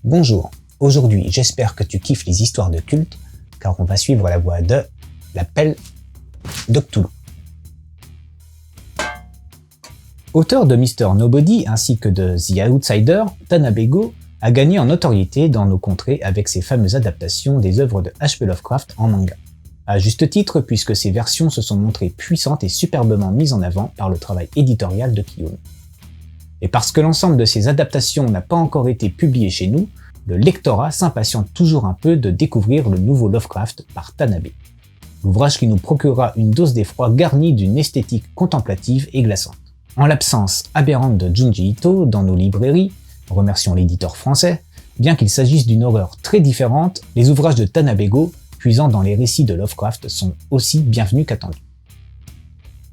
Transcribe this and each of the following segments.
Bonjour, aujourd'hui j'espère que tu kiffes les histoires de culte, car on va suivre la voie de l'appel de Cthulhu. Auteur de Mr. Nobody ainsi que de The Outsider, Tanabe a gagné en notoriété dans nos contrées avec ses fameuses adaptations des œuvres de H.P. Lovecraft en manga. À juste titre, puisque ces versions se sont montrées puissantes et superbement mises en avant par le travail éditorial de Kiyun. Et parce que l'ensemble de ces adaptations n'a pas encore été publié chez nous, le lectorat s'impatiente toujours un peu de découvrir le nouveau Lovecraft par Tanabe. L'ouvrage qui nous procurera une dose d'effroi garnie d'une esthétique contemplative et glaçante. En l'absence aberrante de Junji Ito dans nos librairies, remercions l'éditeur français, bien qu'il s'agisse d'une horreur très différente, les ouvrages de Tanabe puisant dans les récits de Lovecraft sont aussi bienvenus qu'attendus.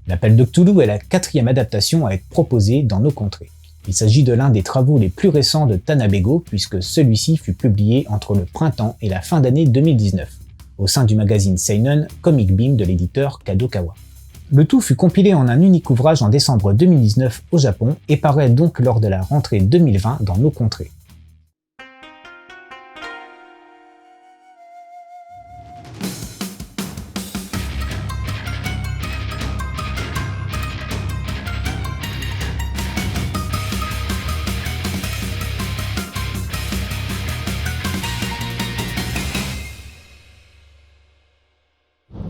L'Appel de Cthulhu est la 4e adaptation à être proposée dans nos contrées. Il s'agit de l'un des travaux les plus récents de Tanabe puisque celui-ci fut publié entre le printemps et la fin d'année 2019, au sein du magazine Seinen Comic Beam de l'éditeur Kadokawa. Le tout fut compilé en un unique ouvrage en décembre 2019 au Japon et paraît donc lors de la rentrée 2020 dans nos contrées.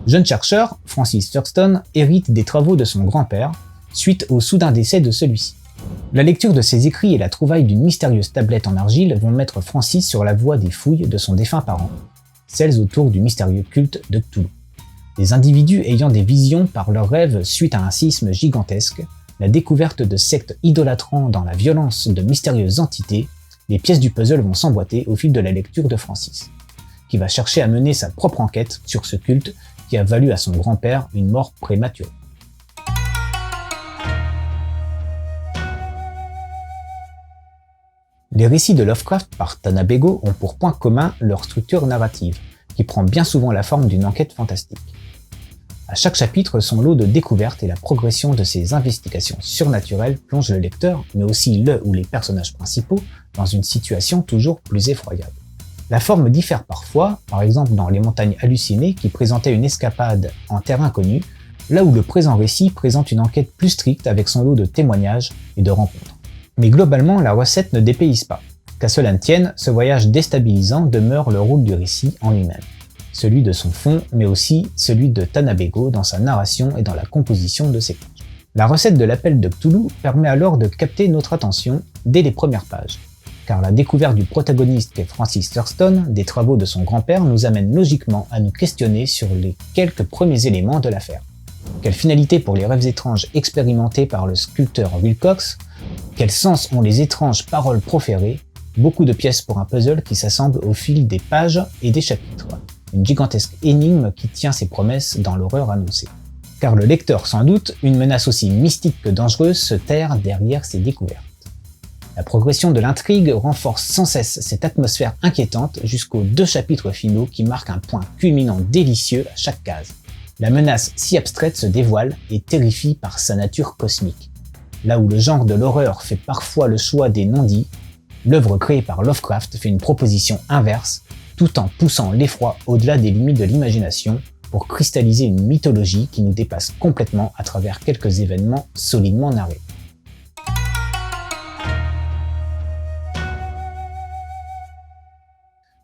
Jeune chercheur, Francis Thurston hérite des travaux de son grand-père, suite au soudain décès de celui-ci. La lecture de ses écrits et la trouvaille d'une mystérieuse tablette en argile vont mettre Francis sur la voie des fouilles de son défunt parent, celles autour du mystérieux culte de Cthulhu. Des individus ayant des visions par leurs rêves suite à un séisme gigantesque, la découverte de sectes idolâtrant dans la violence de mystérieuses entités, les pièces du puzzle vont s'emboîter au fil de la lecture de Francis, qui va chercher à mener sa propre enquête sur ce culte qui a valu à son grand-père une mort prématurée. Les récits de Lovecraft par Tanabe ont pour point commun leur structure narrative, qui prend bien souvent la forme d'une enquête fantastique. À chaque chapitre, son lot de découvertes et la progression de ses investigations surnaturelles plongent le lecteur, mais aussi le ou les personnages principaux, dans une situation toujours plus effroyable. La forme diffère parfois, par exemple dans Les Montagnes Hallucinées qui présentait une escapade en terre inconnue, là où le présent récit présente une enquête plus stricte avec son lot de témoignages et de rencontres. Mais globalement, la recette ne dépayse pas. Qu'à cela ne tienne, ce voyage déstabilisant demeure le rôle du récit en lui-même. Celui de son fond, mais aussi celui de Tanabe dans sa narration et dans la composition de ses pages. La recette de l'appel de Cthulhu permet alors de capter notre attention dès les premières pages, car la découverte du protagoniste qu'est Francis Thurston des travaux de son grand-père nous amène logiquement à nous questionner sur les quelques premiers éléments de l'affaire. Quelle finalité pour les rêves étranges expérimentés par le sculpteur Wilcox? Quel sens ont les étranges paroles proférées? Beaucoup de pièces pour un puzzle qui s'assemble au fil des pages et des chapitres. Une gigantesque énigme qui tient ses promesses dans l'horreur annoncée. Car le lecteur s'en doute, une menace aussi mystique que dangereuse se terre derrière ces découvertes. La progression de l'intrigue renforce sans cesse cette atmosphère inquiétante jusqu'aux 2 chapitres finaux qui marquent un point culminant délicieux à chaque case. La menace si abstraite se dévoile et terrifie par sa nature cosmique. Là où le genre de l'horreur fait parfois le choix des non-dits, l'œuvre créée par Lovecraft fait une proposition inverse, tout en poussant l'effroi au-delà des limites de l'imagination pour cristalliser une mythologie qui nous dépasse complètement à travers quelques événements solidement narrés.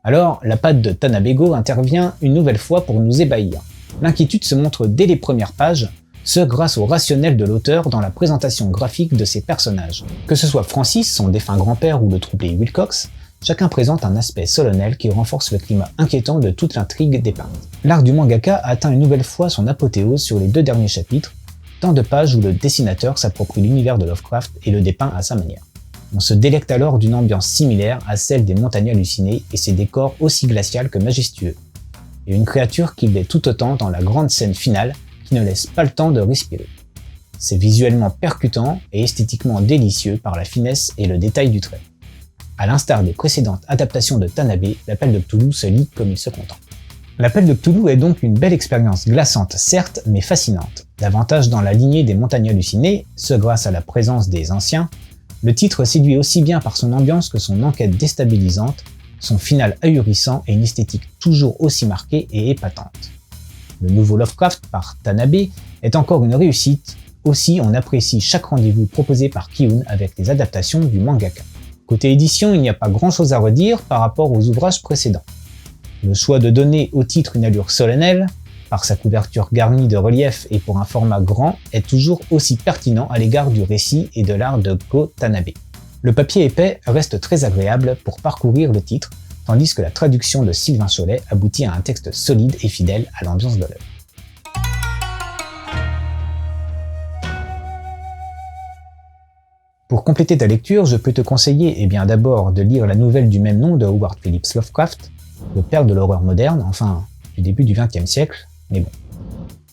Alors, la patte de Tanabe intervient une nouvelle fois pour nous ébahir. L'inquiétude se montre dès les premières pages, ce grâce au rationnel de l'auteur dans la présentation graphique de ses personnages. Que ce soit Francis, son défunt grand-père ou le troublé Wilcox, chacun présente un aspect solennel qui renforce le climat inquiétant de toute l'intrigue dépeinte. L'art du mangaka atteint une nouvelle fois son apothéose sur les 2 derniers chapitres, tant de pages où le dessinateur s'approprie l'univers de Lovecraft et le dépeint à sa manière. On se délecte alors d'une ambiance similaire à celle des Montagnes Hallucinées et ses décors aussi glaciales que majestueux, et une créature qui l'est tout autant dans la grande scène finale qui ne laisse pas le temps de respirer. C'est visuellement percutant et esthétiquement délicieux par la finesse et le détail du trait. À l'instar des précédentes adaptations de Tanabe, l'appel de Cthulhu se lit comme il se contente. L'appel de Cthulhu est donc une belle expérience glaçante certes, mais fascinante. Davantage dans la lignée des Montagnes Hallucinées, ce grâce à la présence des anciens, Le titre séduit aussi bien par son ambiance que son enquête déstabilisante, son final ahurissant et une esthétique toujours aussi marquée et épatante. Le nouveau Lovecraft par Tanabe est encore une réussite, aussi on apprécie chaque rendez-vous proposé par Ki-un avec les adaptations du mangaka. Côté édition, il n'y a pas grand chose à redire par rapport aux ouvrages précédents. Le choix de donner au titre une allure solennelle, par sa couverture garnie de reliefs et pour un format grand, est toujours aussi pertinent à l'égard du récit et de l'art de Go Tanabe. Le papier épais reste très agréable pour parcourir le titre, tandis que la traduction de Sylvain Cholet aboutit à un texte solide et fidèle à l'ambiance de l'œuvre. Pour compléter ta lecture, je peux te conseiller d'abord de lire la nouvelle du même nom de Howard Phillips Lovecraft, le père de l'horreur moderne, enfin du début du XXe siècle, mais bon.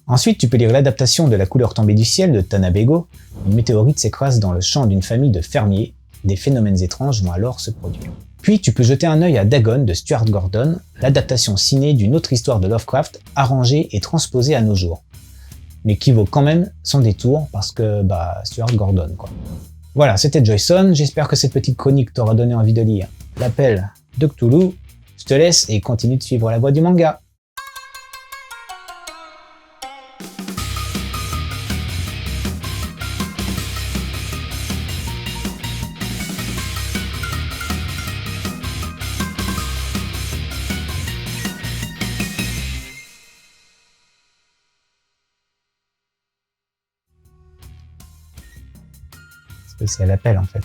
Ensuite, tu peux lire l'adaptation de La couleur tombée du ciel de Tanabe. Une météorite s'écrase dans le champ d'une famille de fermiers, des phénomènes étranges vont alors se produire. Puis tu peux jeter un œil à Dagon de Stuart Gordon, l'adaptation ciné d'une autre histoire de Lovecraft, arrangée et transposée à nos jours. Mais qui vaut quand même son détour parce que, Stuart Gordon quoi. Voilà, c'était Joyson, j'espère que cette petite chronique t'aura donné envie de lire L'appel de Cthulhu. Je te laisse et continue de suivre la voie du manga. Spécial appel en fait.